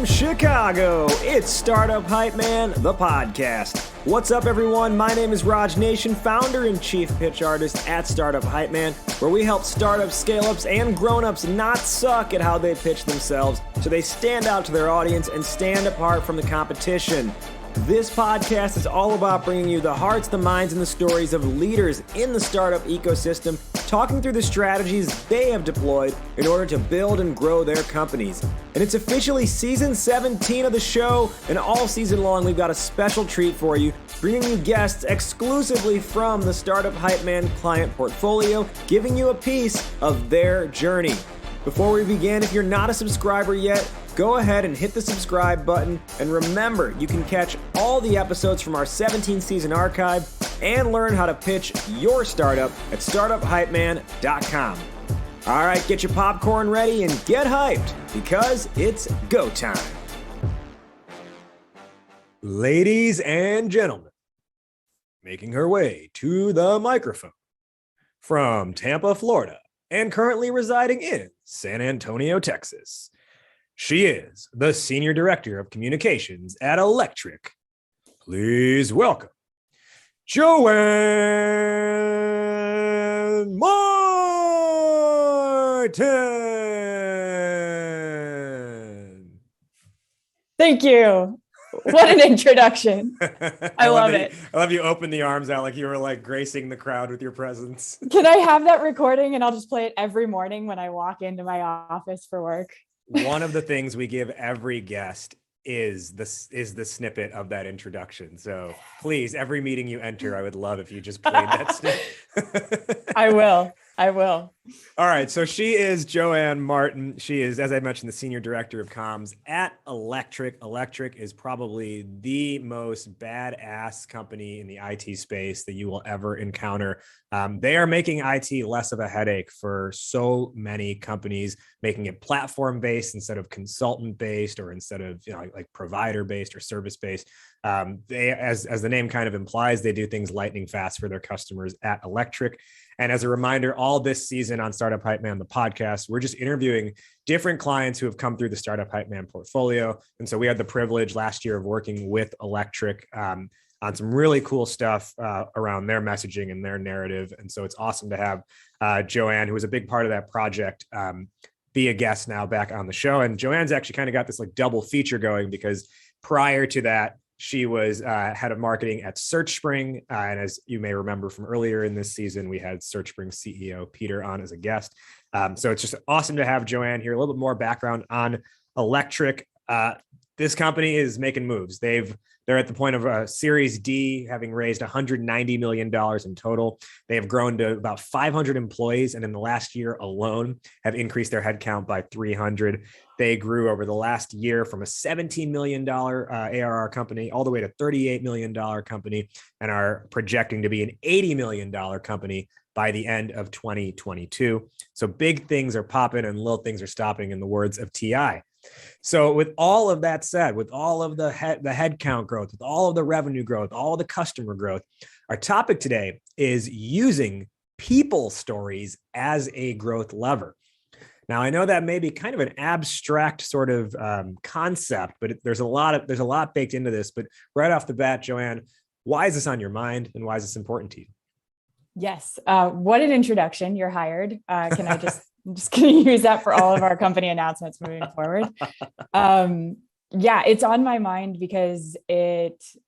from Chicago, it's Startup Hypeman, the podcast. What's up, everyone? My name is Raj Nation, founder and chief pitch artist at Startup Hypeman, where we help startups, scale-ups, and grown-ups not suck at how they pitch themselves so they stand out to their audience and stand apart from the competition. This podcast is all about bringing you the hearts, the minds, and the stories of leaders in the startup ecosystem, talking through the strategies they have deployed in order to build and grow their companies. And it's officially season 17 of the show, and all season long we've got a special treat for you, bringing you guests exclusively from the Startup Hypeman client portfolio, giving you a piece of their journey. Before we begin, if you're not a subscriber yet, go ahead and hit the subscribe button, and remember, you can catch all the episodes from our 17-season archive and learn how to pitch your startup at startuphypeman.com. All right, get your popcorn ready and get hyped, because it's go time. Ladies and gentlemen, making her way to the microphone from Tampa, Florida, and currently residing in San Antonio, Texas, she is the Senior Director of Communications at Electric. Please welcome JoAnn Martin. Thank you. What an introduction. I love it. I love you open the arms out like you were like gracing the crowd with your presence. Can I have that recording and I'll just play it every morning when I walk into my office for work? One of the things we give every guest is the snippet of that introduction. So please, every meeting you enter, I would love if you just played that snippet. I will. All right. So she is JoAnn Martin. She is, as I mentioned, the Senior Director of Comms at Electric. Electric is probably the most badass company in the IT space that you will ever encounter. They are making IT less of a headache for so many companies, making it platform-based instead of consultant-based, or instead of like provider-based or service-based. They, as the name kind of implies, they do things lightning fast for their customers at Electric. And as a reminder, all this season on Startup Hypeman, the podcast, we're just interviewing different clients who have come through the Startup Hypeman portfolio. And so we had the privilege last year of working with Electric on some really cool stuff around their messaging and their narrative. And so it's awesome to have JoAnn, who was a big part of that project, be a guest now back on the show. And JoAnn's actually kind of got this like double feature going, because prior to that, she was head of marketing at SearchSpring. And as you may remember from earlier in this season, we had SearchSpring CEO Peter on as a guest. So it's just awesome to have JoAnn here. A little bit more background on Electric. This company is making moves. They're at the point of a Series D, having raised $190 million in total. They have grown to about 500 employees, and in the last year alone have increased their headcount by 300. They grew over the last year from a $17 million ARR company all the way to $38 million company, and are projecting to be an $80 million company by the end of 2022. So big things are popping and little things are stopping, in the words of TI. So with all of that said, with all of the headcount growth, with all of the revenue growth, all of the customer growth, our topic today is using people stories as a growth lever. Now, I know that may be kind of an abstract sort of concept, but there's a lot baked into this. But right off the bat, JoAnn, why is this on your mind, and why is this important to you? Yes. What an introduction. You're hired. Can I I'm just going to use that for all of our company announcements moving forward. Yeah, it's on my mind because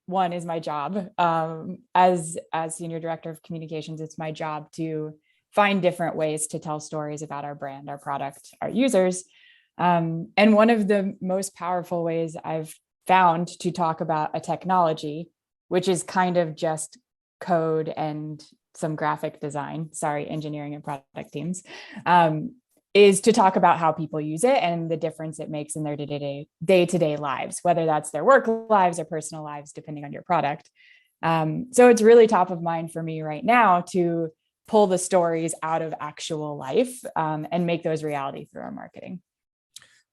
one is my job. As Senior Director of Communications, it's my job to find different ways to tell stories about our brand, our product, our users. And one of the most powerful ways I've found to talk about a technology, which is kind of just code and some graphic design, engineering and product teams, is to talk about how people use it and the difference it makes in their day-to-day lives, whether that's their work lives or personal lives, depending on your product. So it's really top of mind for me right now to pull the stories out of actual life and make those reality through our marketing.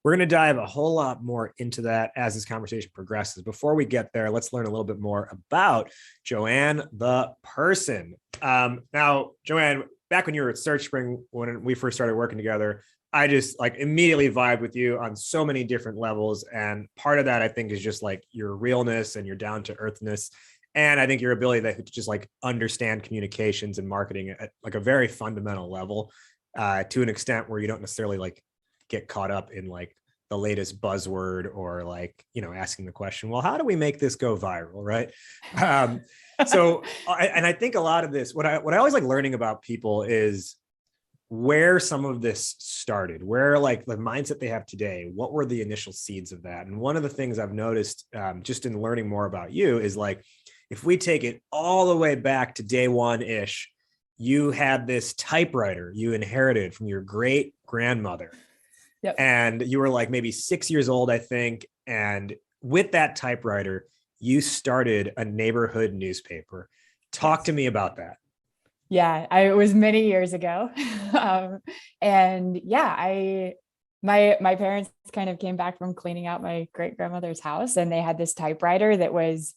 We're going to dive a whole lot more into that as this conversation progresses. Before we get there, let's learn a little bit more about JoAnn, the person. Now, JoAnn, back when you were at SearchSpring, when we first started working together, I just like immediately vibe with you on so many different levels. And part of that, I think, is just like your realness and your down to earthness. And I think your ability to just like understand communications and marketing at like a very fundamental level, to an extent where you don't necessarily like get caught up in like the latest buzzword or like, asking the question, well, how do we make this go viral? Right. And I think a lot of this, what I always like learning about people is where some of this started, where like the mindset they have today, what were the initial seeds of that? And one of the things I've noticed just in learning more about you is like, if we take it all the way back to day one-ish, you had this typewriter you inherited from your great grandmother. Yep. And you were like maybe 6 years old, I think. And with that typewriter, you started a neighborhood newspaper. Talk to me about that. Yeah, it was many years ago. And yeah, my parents kind of came back from cleaning out my great grandmother's house, and they had this typewriter that was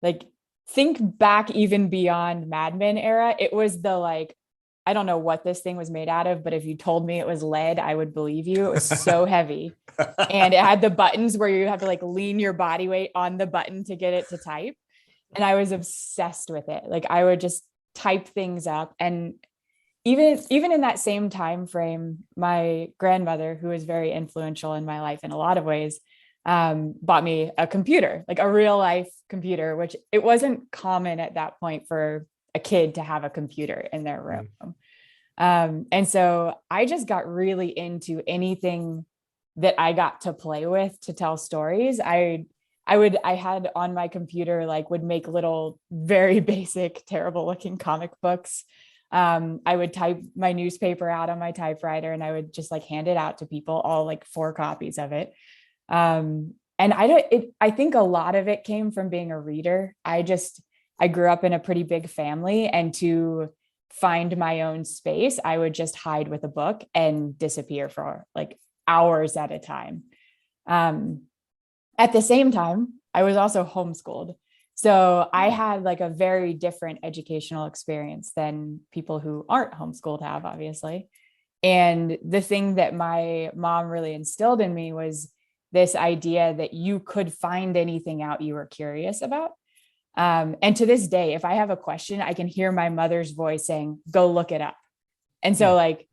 like, think back even beyond Mad Men era. It was the like, I don't know what this thing was made out of, but if you told me it was lead, I would believe you. It was so heavy. And it had the buttons where you have to like lean your body weight on the button to get it to type. And I was obsessed with it. Like I would just type things up. And even in that same time frame, my grandmother, who was very influential in my life in a lot of ways, bought me a computer, like a real life computer, which it wasn't common at that point for a kid to have a computer in their room. And so I just got really into anything that I got to play with to tell stories. I had on my computer, like would make little, very basic, terrible looking comic books. I would type my newspaper out on my typewriter and I would just like hand it out to people, all like 4 copies of it. And I think a lot of it came from being a reader. I grew up in a pretty big family, and to find my own space, I would just hide with a book and disappear for like hours at a time. At the same time, I was also homeschooled. So I had like a very different educational experience than people who aren't homeschooled have, obviously. And the thing that my mom really instilled in me was this idea that you could find anything out you were curious about. And to this day, if I have a question, I can hear my mother's voice saying, go look it up. And so like,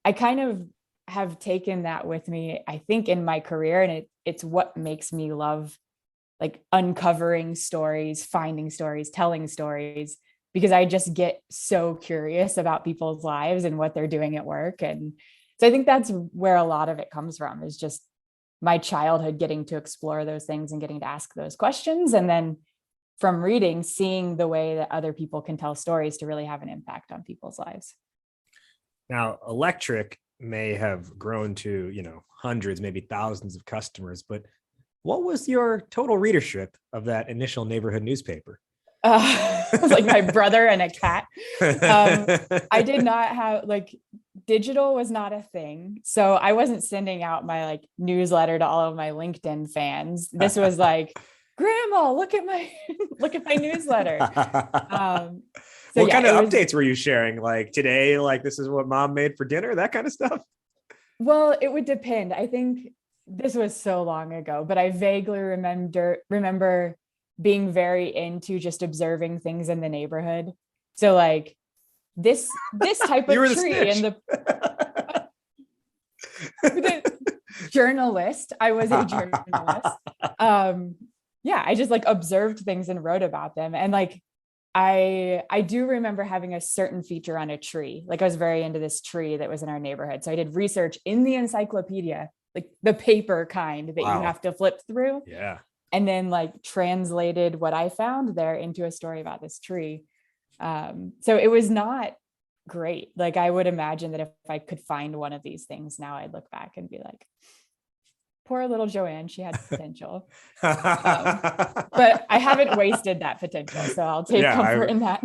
I kind of have taken that with me, I think, in my career. And it's what makes me love like uncovering stories, finding stories, telling stories, because I just get so curious about people's lives and what they're doing at work. And so I think that's where a lot of it comes from, is just my childhood getting to explore those things and getting to ask those questions. And then from reading, seeing the way that other people can tell stories to really have an impact on people's lives. Now, Electric may have grown to, hundreds, maybe thousands of customers, but what was your total readership of that initial neighborhood newspaper? It was like my brother and a cat. I did not have like, digital was not a thing. So I wasn't sending out my like newsletter to all of my LinkedIn fans. This was like, Grandma, look at my newsletter. What kind of updates were you sharing? Like today, like this is what mom made for dinner, that kind of stuff? Well, it would depend. I think this was so long ago, but I vaguely remember being very into just observing things in the neighborhood. So like this type of tree in the journalist. I was a journalist. Yeah, I just like observed things and wrote about them. And like, I do remember having a certain feature on a tree. Like I was very into this tree that was in our neighborhood. So I did research in the encyclopedia, like the paper kind that you have to flip through. Yeah. And then like translated what I found there into a story about this tree. So it was not great. Like I would imagine that if I could find one of these things now, I'd look back and be like, poor little JoAnn, she had potential. But I haven't wasted that potential. So I'll take comfort in that.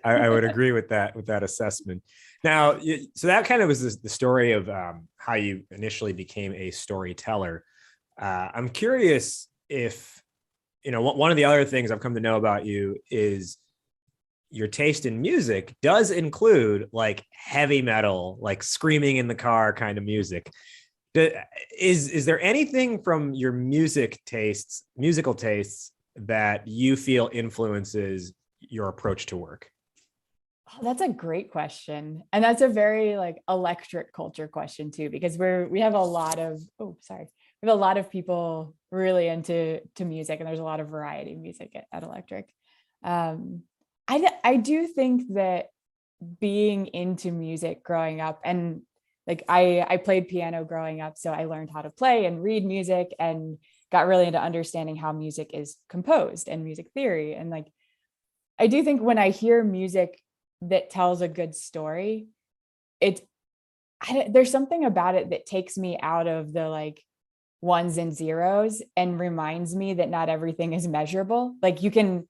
I would agree with that assessment. Now, so that kind of was the story of how you initially became a storyteller. I'm curious if, one of the other things I've come to know about you is your taste in music does include like heavy metal, like screaming in the car kind of music. Is there anything from your musical tastes that you feel influences your approach to work? Oh, that's a great question. And that's a very like electric culture question too, because we have a lot of, we have a lot of people really into music, and there's a lot of variety of music at Electric. Um, I do think that being into music growing up, and like I played piano growing up, so I learned how to play and read music and got really into understanding how music is composed and music theory. And like I do think when I hear music that tells a good story, it's there's something about it that takes me out of the like ones and zeros and reminds me that not everything is measurable. Like you can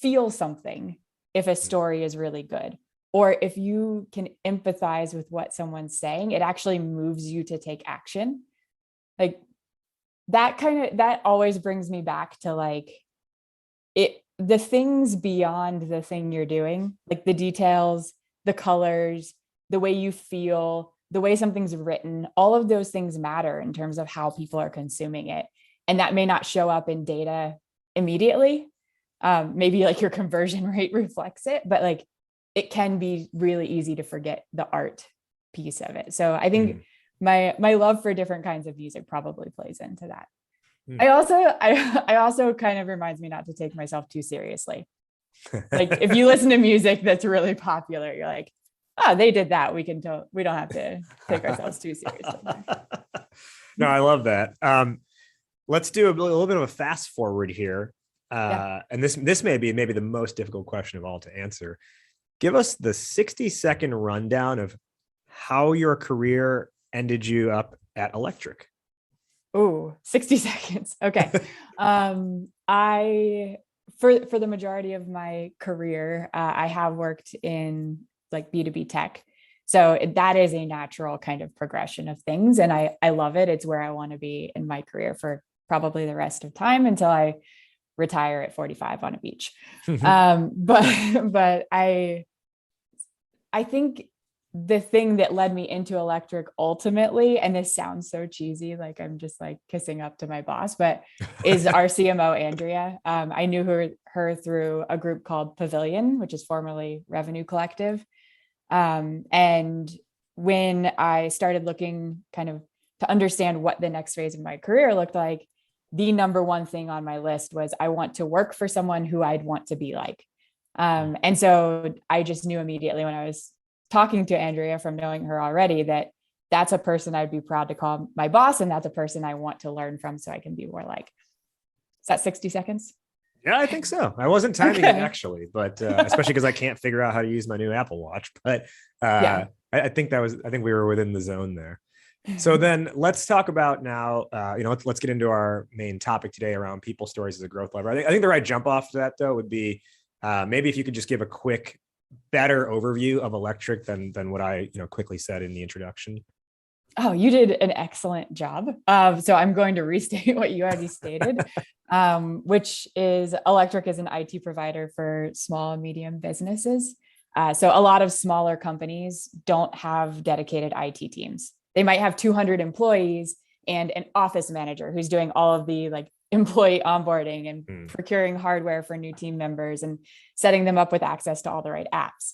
feel something if a story is really good, or if you can empathize with what someone's saying, it actually moves you to take action. Like that always brings me back to like the things beyond the thing you're doing, like the details, the colors, the way you feel, the way something's written, all of those things matter in terms of how people are consuming it. And that may not show up in data immediately. Maybe like your conversion rate reflects it, but like it can be really easy to forget the art piece of it. So I think my love for different kinds of music probably plays into that. I also kind of reminds me not to take myself too seriously. Like if you listen to music that's really popular, you're like, oh, they did that. We don't have to take ourselves too seriously. No, I love that. Let's do a little bit of a fast forward here. And this may be maybe the most difficult question of all to answer. Give us the 60-second rundown of how your career ended you up at Electric. Oh, 60 seconds. Okay. I for the majority of my career, I have worked in like B2B tech. So that is a natural kind of progression of things. And I love it. It's where I want to be in my career for probably the rest of time until I retire at 45 on a beach. But I think the thing that led me into Electric ultimately, and this sounds so cheesy, like I'm just like kissing up to my boss, but is our CMO, Andrea. I knew her through a group called Pavilion, which is formerly Revenue Collective. And when I started looking kind of to understand what the next phase of my career looked like, the number one thing on my list was I want to work for someone who I'd want to be like. And so I just knew immediately when I was talking to Andrea, from knowing her already, that that's a person I'd be proud to call my boss. And that's a person I want to learn from so I can be more like. Is that 60 seconds? Yeah, I think so. I wasn't timing it actually, but especially because I can't figure out how to use my new Apple Watch. But I think we were within the zone there. So then let's talk about now, let's get into our main topic today around people stories as a growth lever. I think the right jump off to that though would be maybe if you could just give a quick, better overview of Electric than what I quickly said in the introduction. Oh, you did an excellent job. So I'm going to restate what you already stated, which is Electric is an IT provider for small and medium businesses. So a lot of smaller companies don't have dedicated IT teams. They might have 200 employees and an office manager who's doing all of the like employee onboarding and procuring hardware for new team members and setting them up with access to all the right apps.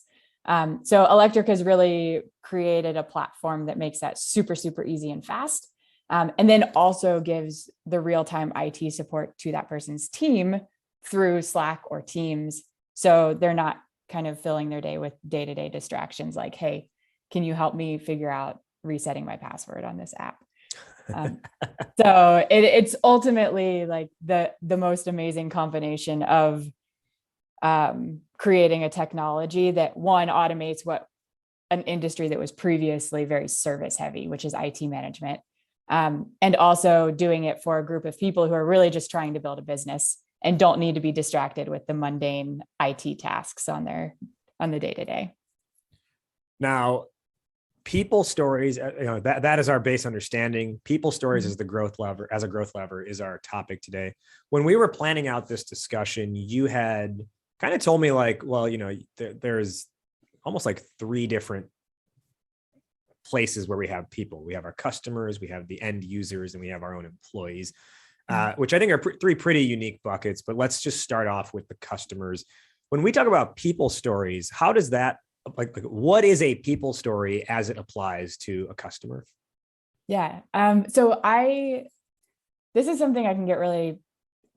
So Electric has really created a platform that makes that super, super easy and fast. And then also gives the real-time IT support to that person's team through Slack or Teams. So they're not kind of filling their day with day-to-day distractions like, hey, can you help me figure out resetting my password on this app? So it's ultimately like the most amazing combination of creating a technology that one automates what an industry that was previously very service heavy, which is IT management, and also doing it for a group of people who are really just trying to build a business and don't need to be distracted with the mundane IT tasks on the day-to-day. Now, people stories, that is our base understanding. People stories as a growth lever is our topic today. When we were planning out this discussion, you had kind of told me like, well, there's almost like three different places where we have people. We have our customers, we have the end users, and we have our own employees, which I think are three pretty unique buckets. But let's just start off with the customers. When we talk about people stories, how does that, like what is a people story as it applies to a customer? Yeah. This is something I can get really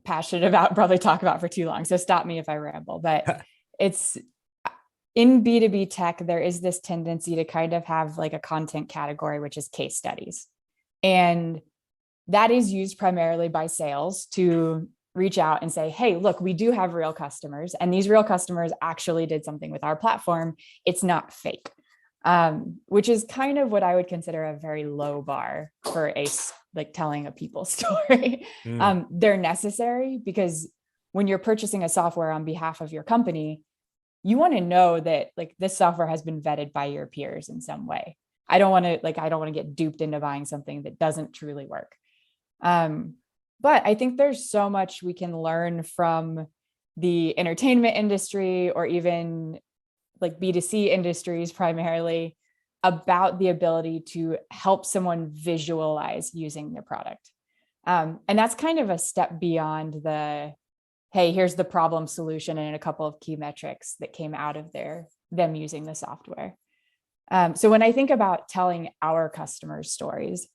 passionate about, probably talk about for too long. So stop me if I ramble, but it's in B2B tech, there is this tendency to kind of have like a content category, which is case studies. And that is used primarily by sales to reach out and say, hey, look, we do have real customers, and these real customers actually did something with our platform. It's not fake, which is kind of what I would consider a very low bar for like telling a people story. They're necessary because when you're purchasing a software on behalf of your company, you want to know that like this software has been vetted by your peers in some way. I don't want to get duped into buying something that doesn't truly work. But I think there's so much we can learn from the entertainment industry, or even like B2C industries primarily, about the ability to help someone visualize using their product. And that's kind of a step beyond the, hey, here's the problem solution and a couple of key metrics that came out of them using the software. So when I think about telling our customers stories,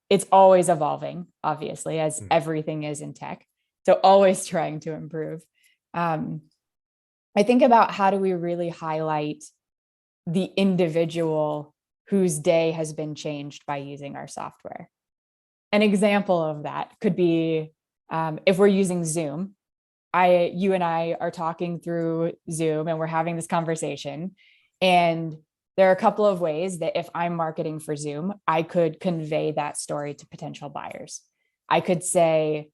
it's always evolving, obviously, as everything is in tech. So always trying to improve. I think about how do we really highlight the individual whose day has been changed by using our software. An example of that could be if we're using Zoom. You and I are talking through Zoom and we're having this conversation, and there are a couple of ways that if I'm marketing for Zoom, I could convey that story to potential buyers. I could say,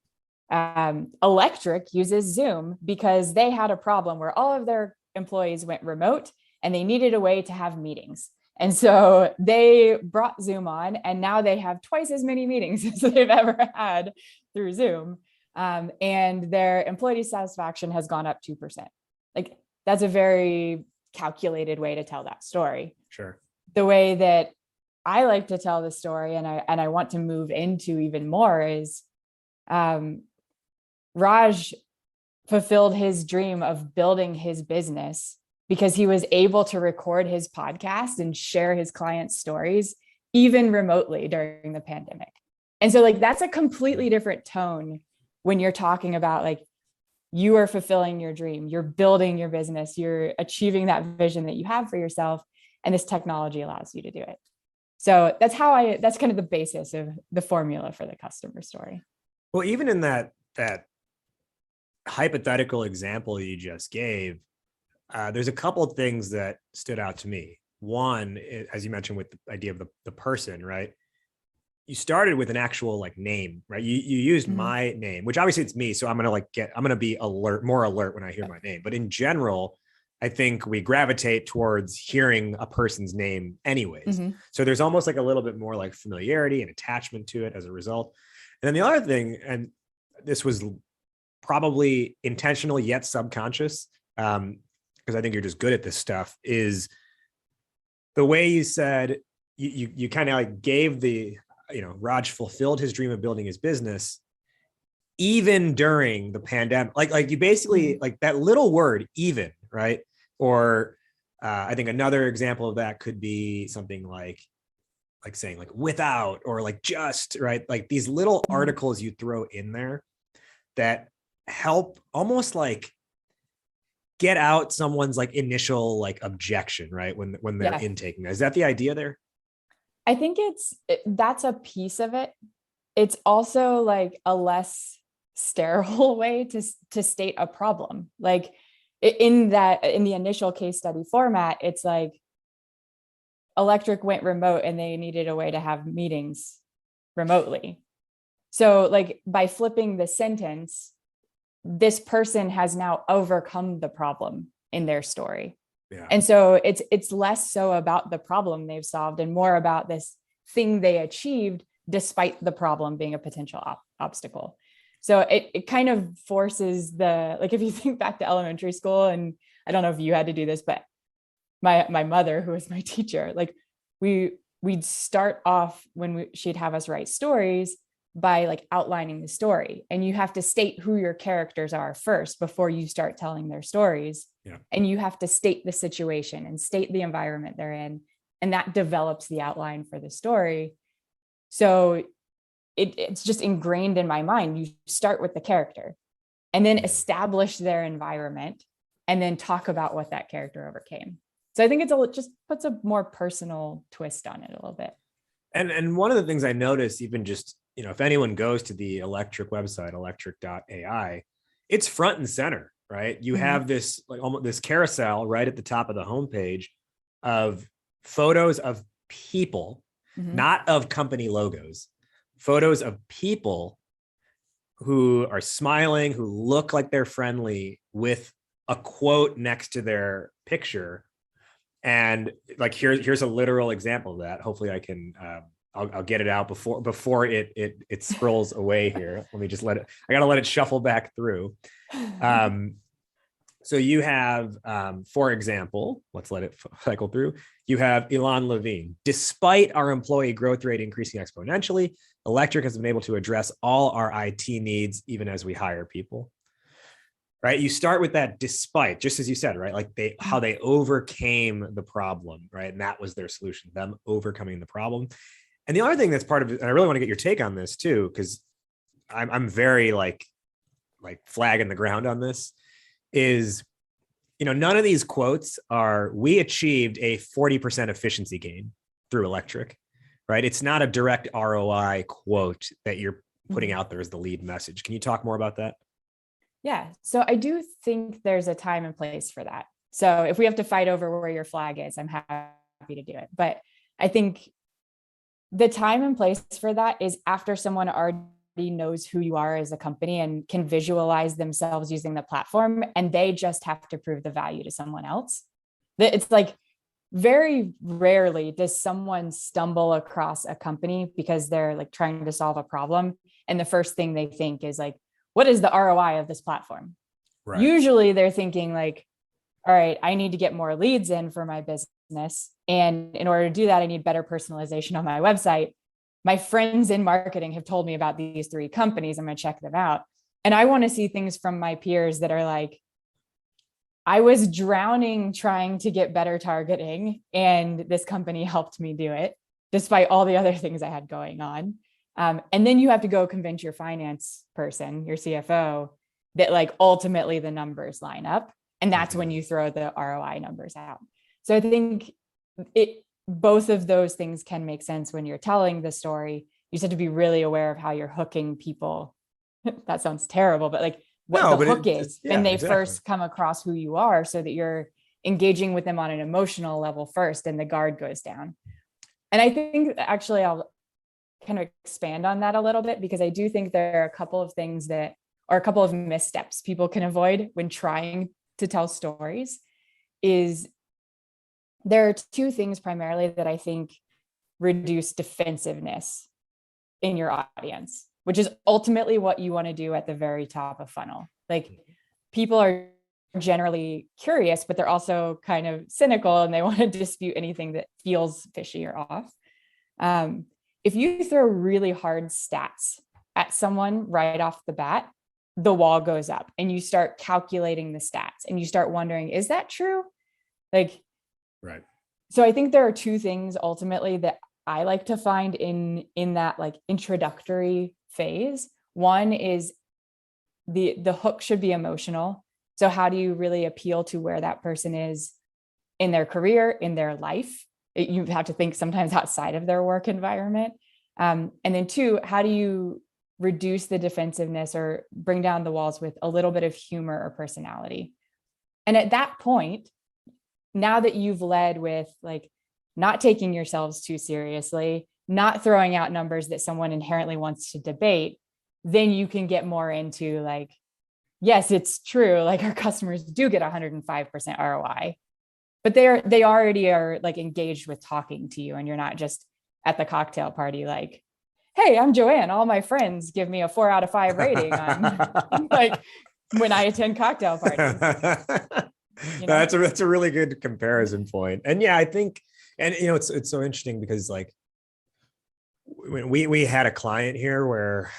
Electric uses Zoom because they had a problem where all of their employees went remote and they needed a way to have meetings. And so they brought Zoom on, and now they have twice as many meetings as they've ever had through Zoom. And their employee satisfaction has gone up 2%. Like, that's a very calculated way to tell that story. Sure. The way that I like to tell the story, and I want to move into even more, is Raj fulfilled his dream of building his business because he was able to record his podcast and share his clients' stories, even remotely during the pandemic. And so like, that's a completely different tone when you're talking about like, you are fulfilling your dream, you're building your business, you're achieving that vision that you have for yourself, and this technology allows you to do it. So that's kind of the basis of the formula for the customer story. Well, even in that hypothetical example you just gave, there's a couple of things that stood out to me. One, as you mentioned, with the idea of the person, right? You started with an actual like name, right? You used my name, which obviously it's me. So I'm going to be more alert when I hear my name. But in general, I think we gravitate towards hearing a person's name anyways. So there's almost like a little bit more like familiarity and attachment to it as a result. And then the other thing, and this was probably intentional yet subconscious, because I think you're just good at this stuff, is the way you said, you kind of like gave the, Raj fulfilled his dream of building his business even during the pandemic. Like you basically like that little word, even, right? Or I think another example of that could be something like saying like without, or like just, right? Like these little articles you throw in there that help almost like get out someone's like initial like objection, right? When they're intaking that. Is that the idea there? I think that's a piece of it. It's also like a less sterile way to state a problem. Like in the initial case study format, it's like Electric went remote and they needed a way to have meetings remotely. So like by flipping the sentence, this person has now overcome the problem in their story. Yeah. And so it's less so about the problem they've solved and more about this thing they achieved despite the problem being a potential obstacle. So it kind of forces like, if you think back to elementary school, and I don't know if you had to do this, but my mother, who was my teacher, like we'd start off when she'd have us write stories by like outlining the story, and you have to state who your characters are first before you start telling their stories. Yeah. And you have to state the situation and state the environment they're in, and that develops the outline for the story. So it's just ingrained in my mind. You start with the character and then establish their environment and then talk about what that character overcame. So I think it just puts a more personal twist on it a little bit. And one of the things I noticed, even just, if anyone goes to the Electric website, Electric.ai, it's front and center, right? You have this like almost this carousel right at the top of the homepage of photos of people, not of company logos, photos of people who are smiling, who look like they're friendly, with a quote next to their picture. And like, here's a literal example of that. Hopefully I can, I'll get it out before it scrolls away here. Let me just I gotta let it shuffle back through. So you have, for example, let's let it cycle through. You have Elon Levine. Despite our employee growth rate increasing exponentially, Electric has been able to address all our IT needs, even as we hire people. Right? You start with that despite, just as you said, right? Like how they overcame the problem, right? And that was their solution, them overcoming the problem. And the other thing that's part of it, and I really want to get your take on this too, because I'm very like flag in the ground on this, is, none of these quotes are, we achieved a 40% efficiency gain through Electric, right? It's not a direct ROI quote that you're putting out there as the lead message. Can you talk more about that? Yeah. So I do think there's a time and place for that. So if we have to fight over where your flag is, I'm happy to do it. But I think the time and place for that is after someone already knows who you are as a company and can visualize themselves using the platform, and they just have to prove the value to someone else. It's like, very rarely does someone stumble across a company because they're like trying to solve a problem, and the first thing they think is like, what is the ROI of this platform? Right. Usually they're thinking like, all right, I need to get more leads in for my business. And in order to do that, I need better personalization on my website. My friends in marketing have told me about these 3 companies. I'm going to check them out. And I want to see things from my peers that are like, I was drowning trying to get better targeting, and this company helped me do it, despite all the other things I had going on. And then you have to go convince your finance person, your CFO, that like ultimately the numbers line up. And that's when you throw the ROI numbers out. So I think both of those things can make sense when you're telling the story. You just have to be really aware of how you're hooking people. That sounds terrible, but like what the hook is when they first come across who you are, so that you're engaging with them on an emotional level first, and the guard goes down. And I think actually I'll kind of expand on that a little bit, because I do think there are a couple of things that are a couple of missteps people can avoid when trying to tell stories. Is there are 2 things primarily that I think reduce defensiveness in your audience, which is ultimately what you want to do at the very top of funnel. Like, people are generally curious, but they're also kind of cynical, and they want to dispute anything that feels fishy or off. If you throw really hard stats at someone right off the bat, the wall goes up, and you start calculating the stats, and you start wondering, is that true? Like, right. So I think there are 2 things ultimately that I like to find in that like introductory phase. One is the hook should be emotional. So how do you really appeal to where that person is in their career, in their life? You have to think sometimes outside of their work environment. And then 2, how do you reduce the defensiveness or bring down the walls with a little bit of humor or personality? And at that point, now that you've led with like not taking yourselves too seriously, not throwing out numbers that someone inherently wants to debate, then you can get more into like, yes, it's true. Like, our customers do get 105% ROI, but they already are like engaged with talking to you, and you're not just at the cocktail party like, hey, I'm JoAnn. All my friends give me a 4 out of 5 rating on like when I attend cocktail parties. That's a really good comparison point. And yeah, I think, and it's so interesting because like when we had a client here where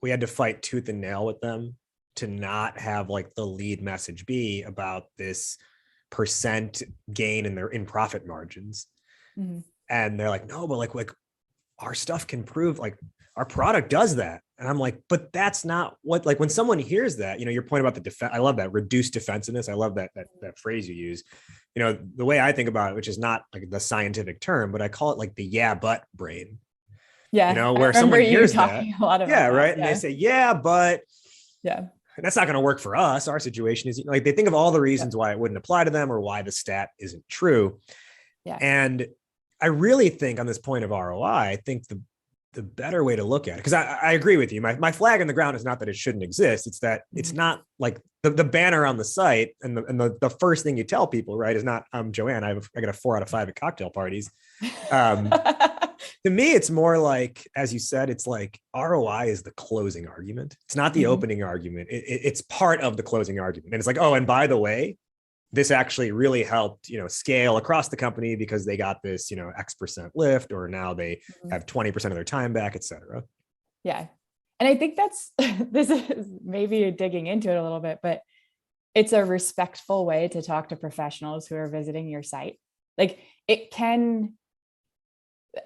we had to fight tooth and nail with them to not have like the lead message be about this percent gain in profit margins. Mm-hmm. And they're like, no, but like our stuff can prove like our product does that. And I'm like, but that's not what, like when someone hears that, your point about the defense, I love that reduced defensiveness. I love that phrase you use. The way I think about it, which is not like the scientific term, but I call it like the yeah, but brain. Yeah. Where someone hears that. A lot about yeah, that. right. And they say, yeah, but yeah, that's not going to work for us. Our situation is like, they think of all the reasons why it wouldn't apply to them or why the stat isn't true. Yeah. And I really think on this point of ROI, I think the better way to look at it, because I agree with you. My flag in the ground is not that it shouldn't exist. It's that it's not like the banner on the site and the first thing you tell people, right, is not I'm JoAnn. I got a 4 out of 5 at cocktail parties. To me, it's more like, as you said, it's like ROI is the closing argument. It's not the opening argument. It's part of the closing argument. And it's like, oh, and by the way, this actually really helped, scale across the company because they got this, X% lift, or now they have 20% of their time back, et cetera. Yeah. And I think this is maybe digging into it a little bit, but it's a respectful way to talk to professionals who are visiting your site. Like it can,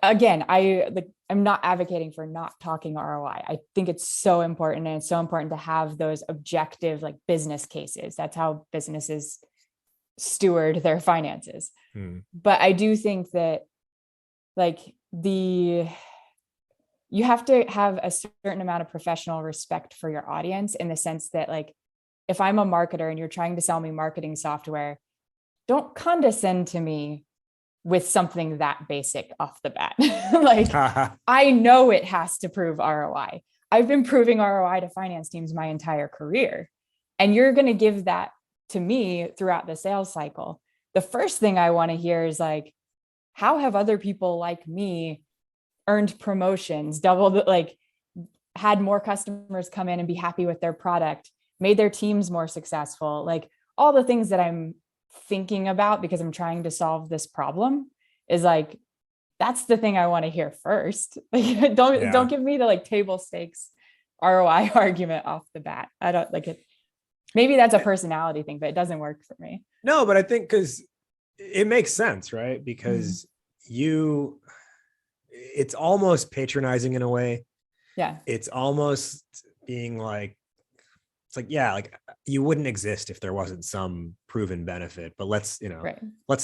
again, I'm not advocating for not talking ROI. I think it's so important, and it's so important to have those objective like business cases. That's how businesses steward their finances. But I do think that like you have to have a certain amount of professional respect for your audience, in the sense that like if I'm a marketer and you're trying to sell me marketing software, don't condescend to me with something that basic off the bat. Like I know it has to prove ROI. I've been proving ROI to finance teams my entire career, and you're going to give that to me throughout the sales cycle. The first thing I want to hear is like, how have other people like me earned promotions, doubled, like had more customers come in and be happy with their product, made their teams more successful, like all the things that I'm thinking about because I'm trying to solve this problem is like, that's the thing I want to hear first. Like, don't give me the like table stakes ROI argument off the bat. I don't like it. Maybe that's a personality thing, but it doesn't work for me. No, but I think because it makes sense, right? Because it's almost patronizing in a way. Yeah. It's almost being like, it's like, yeah, like you wouldn't exist if there wasn't some proven benefit, but let's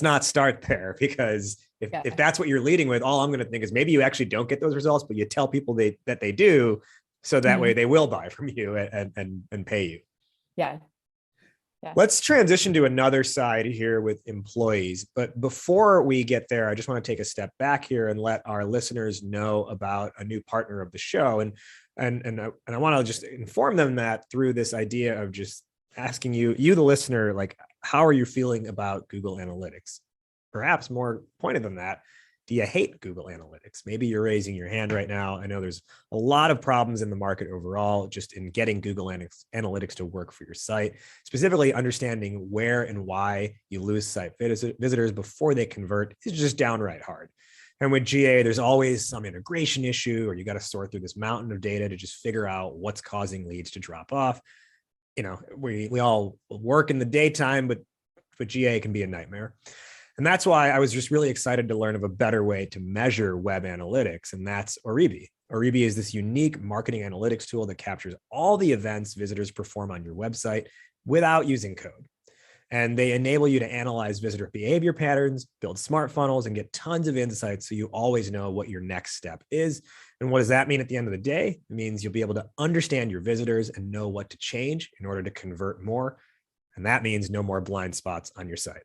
not start there, because if that's what you're leading with, all I'm going to think is maybe you actually don't get those results, but you tell people that they do. So that way they will buy from you and pay you. Yeah. Let's transition to another side here with employees. But before we get there, I just want to take a step back here and let our listeners know about a new partner of the show. And I want to just inform them that through this idea of just asking you, the listener, like, how are you feeling about Google Analytics? Perhaps more pointed than that, do you hate Google Analytics? Maybe you're raising your hand right now. I know there's a lot of problems in the market overall, just in getting Google Analytics to work for your site, specifically understanding where and why you lose site visitors before they convert is just downright hard. And with GA, there's always some integration issue, or you got to sort through this mountain of data to just figure out what's causing leads to drop off. We all work in the daytime, but GA can be a nightmare. And that's why I was just really excited to learn of a better way to measure web analytics, and that's Oribi. Oribi is this unique marketing analytics tool that captures all the events visitors perform on your website without using code. And they enable you to analyze visitor behavior patterns, build smart funnels, and get tons of insights so you always know what your next step is. And what does that mean at the end of the day? It means you'll be able to understand your visitors and know what to change in order to convert more. And that means no more blind spots on your site.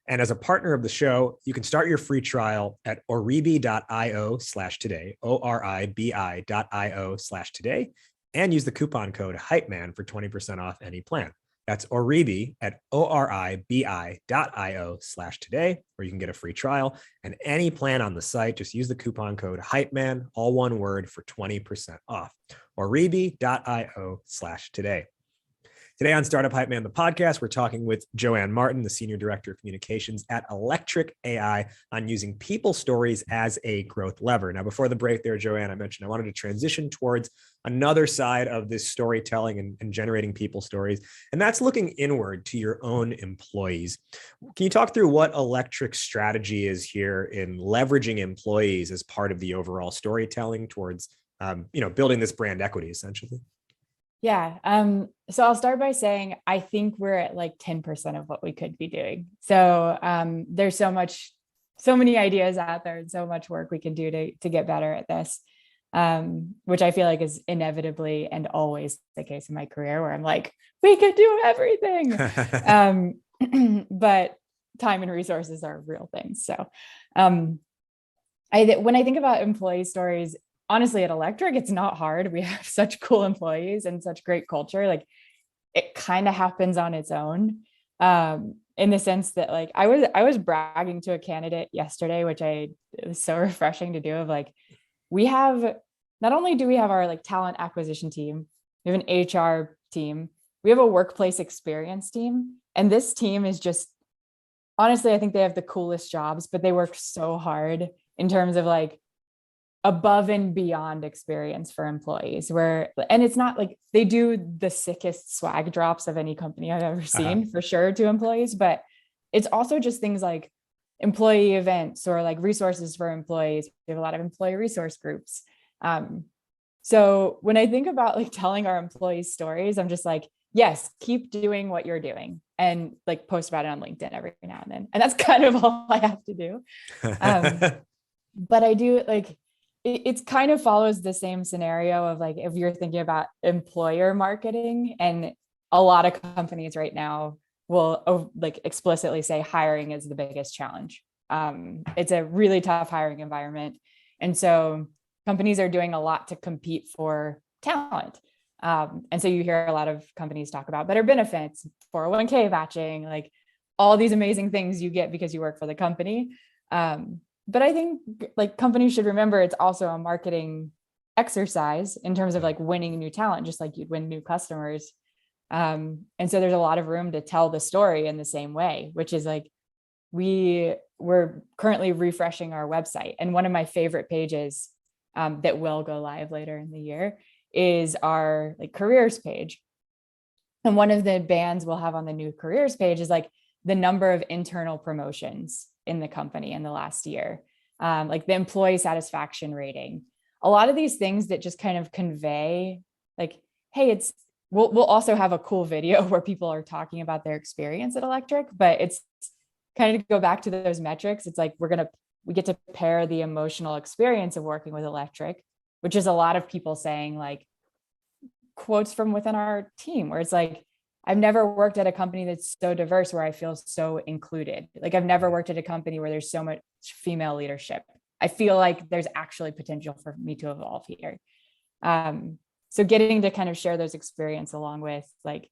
And as a partner of the show, you can start your free trial at oribi.io/today, ORIBI.io/today, and use the coupon code Hypeman for 20% off any plan. That's Oribi at oribi.io/today, where you can get a free trial. And any plan on the site, just use the coupon code Hypeman, all one word, for 20% off. Oribi.io/today. Today on Startup Hypeman, the podcast, we're talking with JoAnn Martin, the Senior Director of Communications at Electric.ai, on using people stories as a growth lever. Now, before the break there, JoAnn, I mentioned I wanted to transition towards another side of this storytelling and generating people stories, and that's looking inward to your own employees. Can you talk through what Electric's strategy is here in leveraging employees as part of the overall storytelling towards building this brand equity, essentially? Yeah. So I'll start by saying, I think we're at like 10% of what we could be doing. So there's so many ideas out there and so much work we can do to get better at this, which I feel like is inevitably and always the case in my career, where I'm like, we could do everything. But time and resources are real things. So when I think about employee stories, honestly, at Electric, it's not hard. We have such cool employees and such great culture. Like, it kind of happens on its own, in the sense that, like, I was bragging to a candidate yesterday, which it was so refreshing to do, of like, not only do we have our like talent acquisition team, we have an HR team, we have a workplace experience team. And this team is just, honestly, I think they have the coolest jobs, but they work so hard in terms of like above and beyond experience for employees, and it's not like they do the sickest swag drops of any company I've ever seen, for sure, to employees, but it's also just things like employee events or like resources for employees. We have a lot of employee resource groups. So when I think about like telling our employees stories, I'm just like, yes, keep doing what you're doing and like post about it on LinkedIn every now and then. And that's kind of all I have to do. But I do like, it kind of follows the same scenario of like, if you're thinking about employer marketing, and a lot of companies right now will like explicitly say hiring is the biggest challenge. It's a really tough hiring environment. And so companies are doing a lot to compete for talent. And so you hear a lot of companies talk about better benefits, 401k matching, like all these amazing things you get because you work for the company. But I think like companies should remember it's also a marketing exercise in terms of like winning new talent, just like you'd win new customers. And so there's a lot of room to tell the story in the same way, which is like, we're currently refreshing our website. And one of my favorite pages that will go live later in the year is our like careers page. And one of the bands we'll have on the new careers page is like the number of internal promotions in the company in the last year, like the employee satisfaction rating, a lot of these things that just kind of convey like, hey, we'll also have a cool video where people are talking about their experience at Electric, but it's kind of go back to those metrics. It's like, we get to pair the emotional experience of working with Electric, which is a lot of people saying like quotes from within our team, where it's like, I've never worked at a company that's so diverse where I feel so included. Like, I've never worked at a company where there's so much female leadership. I feel like there's actually potential for me to evolve here. So getting to kind of share those experiences along with like,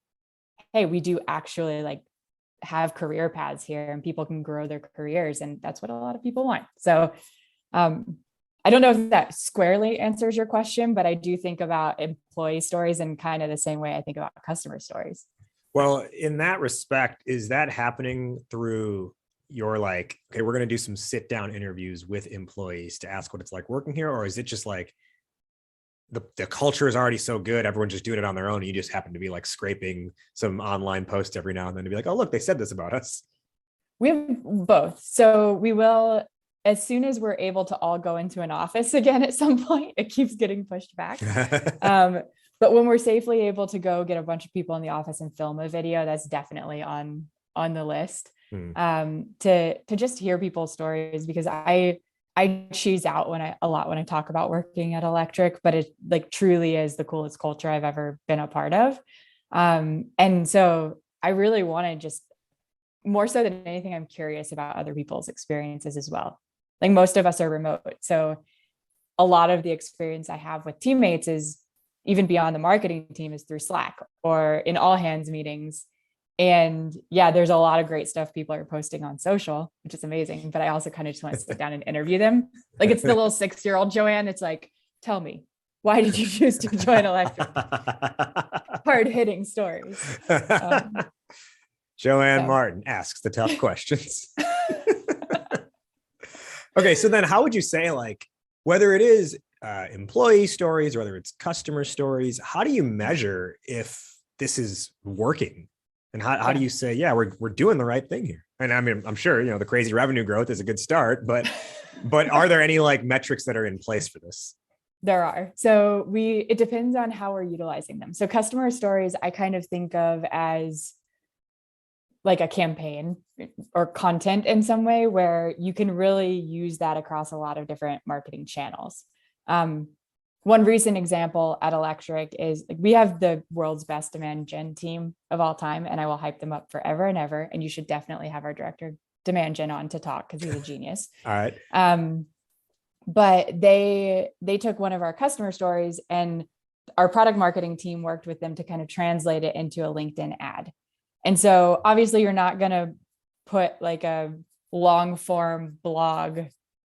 hey, we do actually like have career paths here and people can grow their careers. And that's what a lot of people want. So I don't know if that squarely answers your question, but I do think about employee stories in kind of the same way I think about customer stories. Well, in that respect, is that happening through your like, okay, we're going to do some sit down interviews with employees to ask what it's like working here? Or is it just like the culture is already so good, everyone's just doing it on their own, and you just happen to be like scraping some online posts every now and then to be like, oh, look, they said this about us? We have both. So we will, as soon as we're able to all go into an office again at some point, it keeps getting pushed back. But when we're safely able to go get a bunch of people in the office and film a video, that's definitely on the list. To just hear people's stories, because I cheese out when I talk about working at Electric, but it like truly is the coolest culture I've ever been a part of. And so I really want to just, more so than anything, I'm curious about other people's experiences as well. Like, most of us are remote. So a lot of the experience I have with teammates is even beyond the marketing team is through Slack or in all hands meetings. And yeah, there's a lot of great stuff people are posting on social, which is amazing. But I also kind of just want to sit down and interview them. Like it's the little 6-year-old JoAnn. It's like, tell me, why did you choose to join Electric? Hard hitting stories. JoAnn Martin asks the tough questions. Okay, so then how would you say, like, whether it is employee stories or whether it's customer stories, how do you measure if this is working? And how do you say, yeah, we're doing the right thing here? And I mean, I'm sure, the crazy revenue growth is a good start, but are there any like metrics that are in place for this? There are. So it depends on how we're utilizing them. So customer stories, I kind of think of as like a campaign or content in some way where you can really use that across a lot of different marketing channels. One recent example at Electric is like, we have the world's best demand gen team of all time, and I will hype them up forever and ever. And you should definitely have our director of demand gen on to talk because he's a genius. All right. But they took one of our customer stories and our product marketing team worked with them to kind of translate it into a LinkedIn ad. And so obviously you're not going to put like a long form blog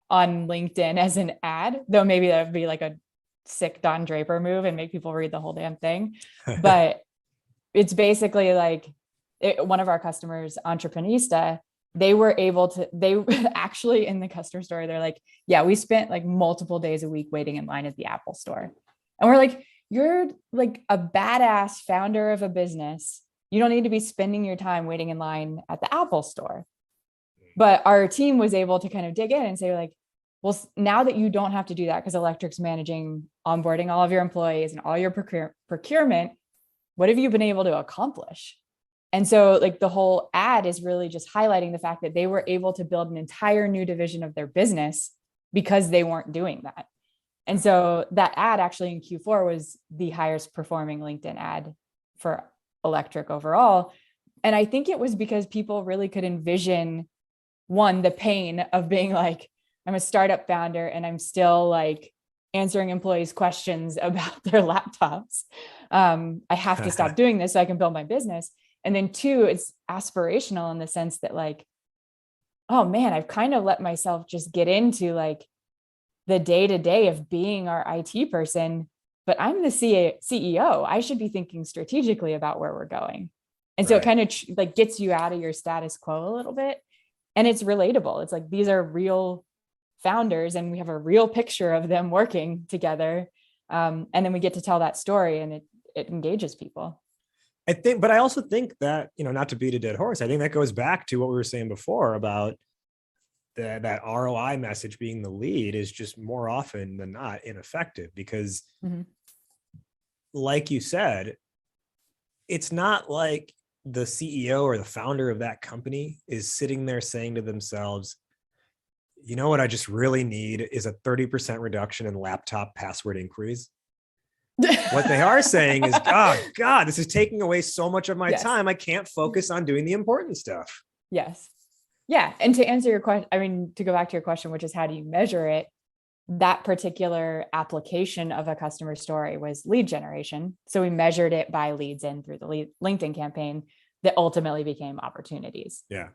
on LinkedIn as an ad, though maybe that would be like a sick Don Draper move and make people read the whole damn thing. But it's basically like one of our customers, Entreprenista, they actually in the customer story, they're like, yeah, we spent like multiple days a week waiting in line at the Apple store. And we're like, you're like a badass founder of a business. You don't need to be spending your time waiting in line at the Apple store. But our team was able to kind of dig in and say like, well, now that you don't have to do that because Electric's managing onboarding all of your employees and all your procurement, what have you been able to accomplish? And so like the whole ad is really just highlighting the fact that they were able to build an entire new division of their business because they weren't doing that. And so that ad actually in Q4 was the highest performing LinkedIn ad for Electric overall. And I think it was because people really could envision, one, the pain of being like, I'm a startup founder and I'm still like answering employees' questions about their laptops. I have to stop doing this so I can build my business. And then two, it's aspirational in the sense that like, oh man, I've kind of let myself just get into like the day-to-day of being our IT person, but I'm the CEO. I should be thinking strategically about where we're going. And so it kind of like gets you out of your status quo a little bit. And it's relatable. It's like, these are real founders and we have a real picture of them working together. And then we get to tell that story and it engages people. I think, but I also think that, not to beat a dead horse, I think that goes back to what we were saying before about that ROI message being the lead is just more often than not ineffective because like you said, it's not like the CEO or the founder of that company is sitting there saying to themselves, you know what I just really need is a 30% reduction in laptop password inquiries. What they are saying is, oh God, this is taking away so much of my time. I can't focus on doing the important stuff. Yes. Yeah. And to answer your question, I mean, to go back to your question, which is how do you measure it? That particular application of a customer story was lead generation. So we measured it by leads in through the LinkedIn campaign that ultimately became opportunities. Yeah.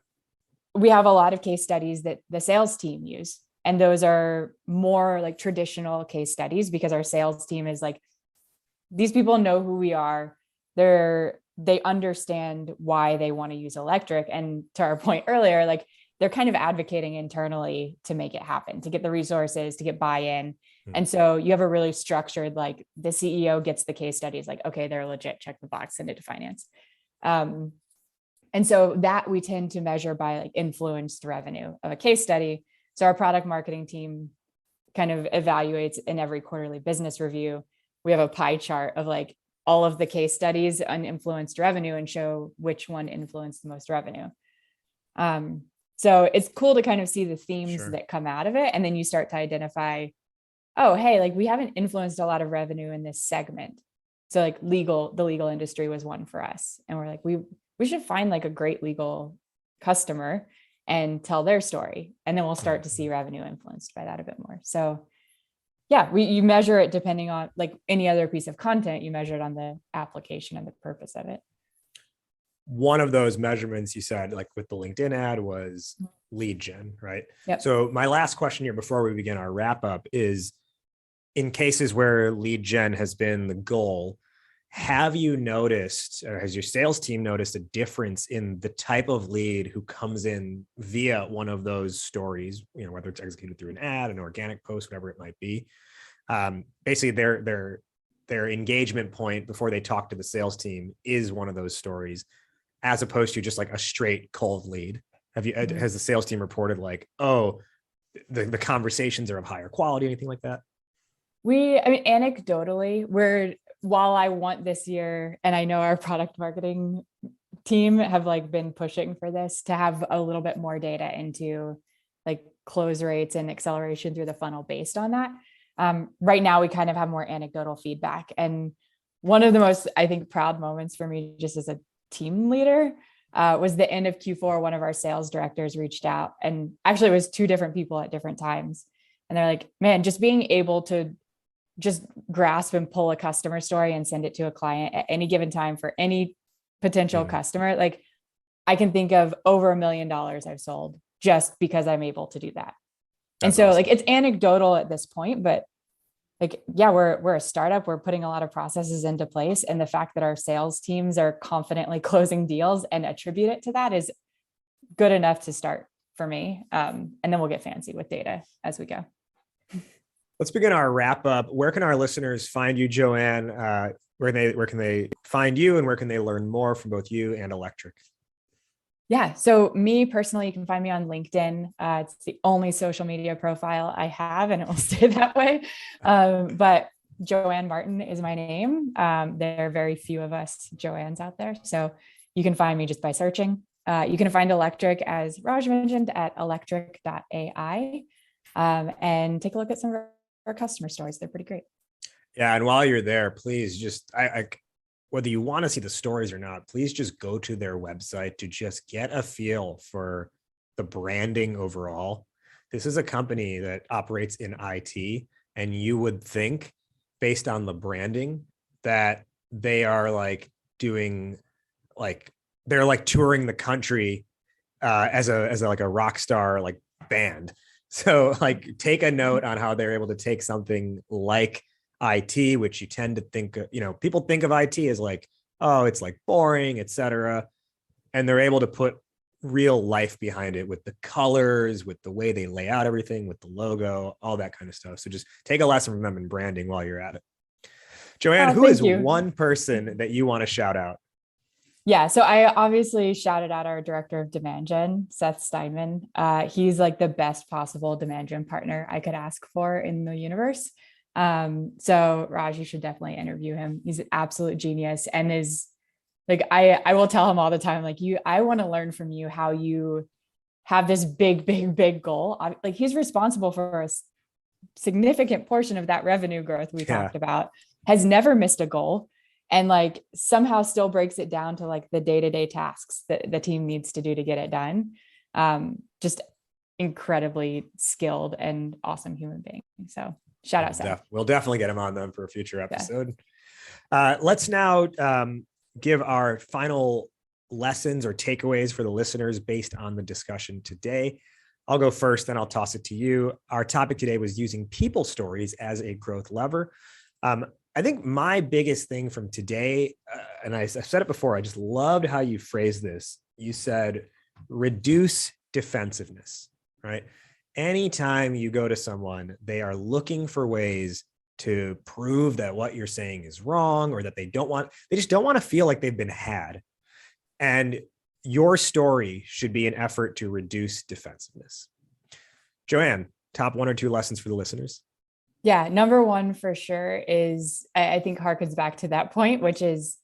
We have a lot of case studies that the sales team use. And those are more like traditional case studies because our sales team is like, these people know who we are. They understand why they want to use Electric. And to our point earlier, like they're kind of advocating internally to make it happen, to get the resources, to get buy-in. And so you have a really structured, like the CEO gets the case studies, like, okay, they're legit, check the box, send it to finance. And so that we tend to measure by like influenced revenue of a case study. So our product marketing team kind of evaluates in every quarterly business review. We have a pie chart of like all of the case studies on influenced revenue and show which one influenced the most revenue. So it's cool to kind of see the themes that come out of it. And then you start to identify, oh, hey, like we haven't influenced a lot of revenue in this segment. So like the legal industry was one for us. And we're like, we should find like a great legal customer and tell their story. And then we'll start to see revenue influenced by that a bit more. So yeah, you measure it depending on like any other piece of content, you measure it on the application and the purpose of it. one of those measurements you said, like with the LinkedIn ad, was lead gen, right? Yep. So my last question here before we begin our wrap up is, in cases where lead gen has been the goal, have you noticed, or has your sales team noticed a difference in the type of lead who comes in via one of those stories, whether it's executed through an ad, an organic post, whatever it might be? Basically their engagement point before they talk to the sales team is one of those stories, as opposed to just like a straight cold lead. Has the sales team reported like, oh, the conversations are of higher quality, anything like that? Anecdotally, while I want this year, and I know our product marketing team have like been pushing for this to have a little bit more data into like close rates and acceleration through the funnel based on that. Right now, we kind of have more anecdotal feedback. And one of the most, I think, proud moments for me just as a team leader was the end of Q4. One of our sales directors reached out, and actually it was two different people at different times. And they're like, man, just being able to just grasp and pull a customer story and send it to a client at any given time for any potential customer. Like I can think of over $1 million I've sold just because I'm able to do that. And so awesome. Like it's anecdotal at this point, but like, yeah, we're a startup. We're putting a lot of processes into place. And the fact that our sales teams are confidently closing deals and attribute it to that is good enough to start for me. And then we'll get fancy with data as we go. Let's begin our wrap up. Where can our listeners find you, JoAnn? Where can they find you, and where can they learn more from both you and Electric? Yeah. So me personally, you can find me on LinkedIn. It's the only social media profile I have, and it will stay that way. But JoAnn Martin is my name. There are very few of us JoAnns out there. So you can find me just by searching. You can find Electric, as Raj mentioned, at Electric.ai, and take a look at some of our customer stories. They're pretty great. Yeah. And while you're there, please just, whether you want to see the stories or not, please just go to their website to just get a feel for the branding overall. This is a company that operates in IT, and you would think, based on the branding, that they are like doing, like they're like touring the country as a like a rock star like band. So like take a note on how they're able to take something like IT, which you tend to think, people think of IT as like, oh, it's like boring, etc. And they're able to put real life behind it with the colors, with the way they lay out everything, with the logo, all that kind of stuff. So just take a lesson from them in branding while you're at it. JoAnn, who is one person that you want to shout out? Yeah, so I obviously shouted out our director of demand gen, Seth Steinman. He's like the best possible demand gen partner I could ask for in the universe. So Raj, you should definitely interview him. He's an absolute genius, and is like, I will tell him all the time, like, I want to learn from you how you have this big goal. Like he's responsible for a significant portion of that revenue growth we talked about, has never missed a goal, and like somehow still breaks it down to like the day-to-day tasks that the team needs to do to get it done. Just incredibly skilled and awesome human being. So shout out Seth. We'll definitely get him on them for a future episode. Yeah. Let's now give our final lessons or takeaways for the listeners based on the discussion today. I'll go first, then I'll toss it to you. Our topic today was using people stories as a growth lever. I think my biggest thing from today, and I've said it before, I just loved how you phrased this. You said, reduce defensiveness, right? Anytime you go to someone, they are looking for ways to prove that what you're saying is wrong, or that they just don't want to feel like they've been had. And your story should be an effort to reduce defensiveness. JoAnn, top 1 or 2 lessons for the listeners? Yeah, number 1 for sure is, I think harkens back to that point, which is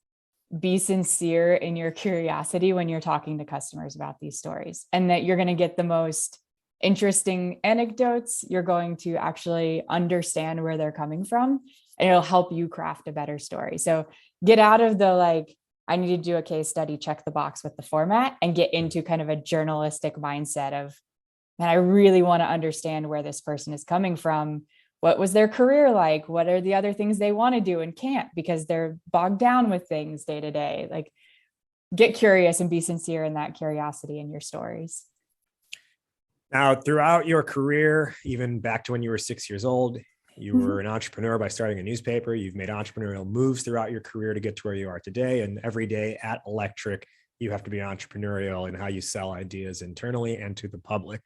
be sincere in your curiosity when you're talking to customers about these stories, and that you're going to get the most interesting anecdotes. You're going to actually understand where they're coming from, and it'll help you craft a better story. So get out of the like, I need to do a case study, check the box with the format, and get into kind of a journalistic mindset of, man, I really want to understand where this person is coming from. What was their career like? What are the other things they want to do and can't because they're bogged down with things day to day? Like, get curious and be sincere in that curiosity in your stories. Now, throughout your career, even back to when you were 6 years old, you were an entrepreneur by starting a newspaper. You've made entrepreneurial moves throughout your career to get to where you are today. And every day at Electric, you have to be entrepreneurial in how you sell ideas internally and to the public.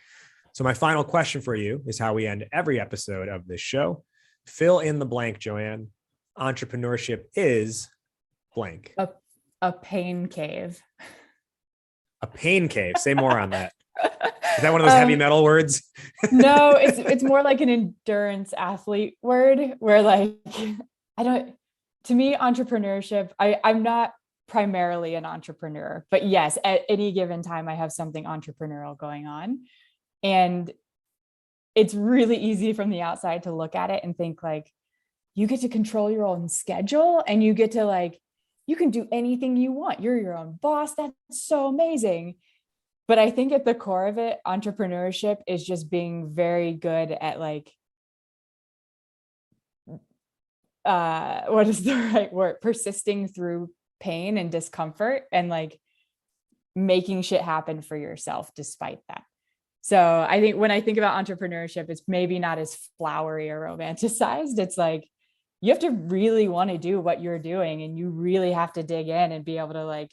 So my final question for you is how we end every episode of this show. Fill in the blank, JoAnn. Entrepreneurship is blank. A pain cave. A pain cave. Say more on that. Is that one of those heavy metal words? No, it's more like an endurance athlete word where like, to me, entrepreneurship, I'm not primarily an entrepreneur, but yes, at any given time, I have something entrepreneurial going on. And it's really easy from the outside to look at it and think like, you get to control your own schedule and you get to like, you can do anything you want. You're your own boss. That's so amazing. But I think at the core of it, entrepreneurship is just being very good at like, what is the right word? Persisting through pain and discomfort and like making shit happen for yourself despite that. So I think when I think about entrepreneurship, it's maybe not as flowery or romanticized. It's like, you have to really want to do what you're doing and you really have to dig in and be able to like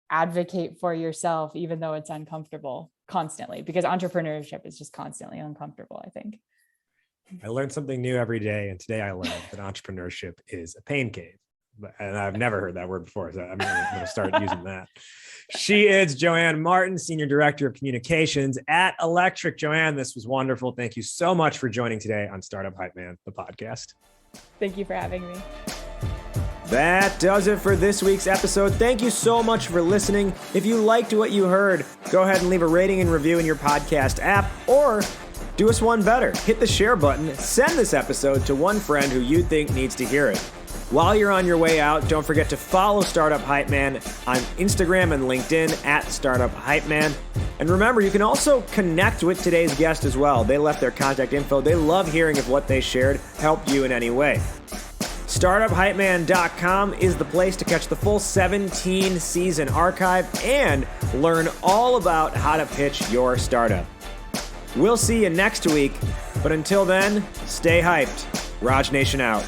advocate for yourself, even though it's uncomfortable constantly, because entrepreneurship is just constantly uncomfortable, I think. I learned something new every day. And today I learned that entrepreneurship is a pain cave. And I've never heard that word before. So I'm going to start using that. She is JoAnn Martin, Senior Director of Communications at Electric. JoAnn, this was wonderful. Thank you so much for joining today on Startup Hypeman, the podcast. Thank you for having me. That does it for this week's episode. Thank you so much for listening. If you liked what you heard, go ahead and leave a rating and review in your podcast app, or do us one better. Hit the share button. Send this episode to one friend who you think needs to hear it. While you're on your way out, don't forget to follow Startup Hypeman on Instagram and LinkedIn at Startup Hypeman. And remember, you can also connect with today's guest as well. They left their contact info. They love hearing if what they shared helped you in any way. StartupHypeman.com is the place to catch the full 17-season archive and learn all about how to pitch your startup. We'll see you next week, but until then, stay hyped. Raj Nation out.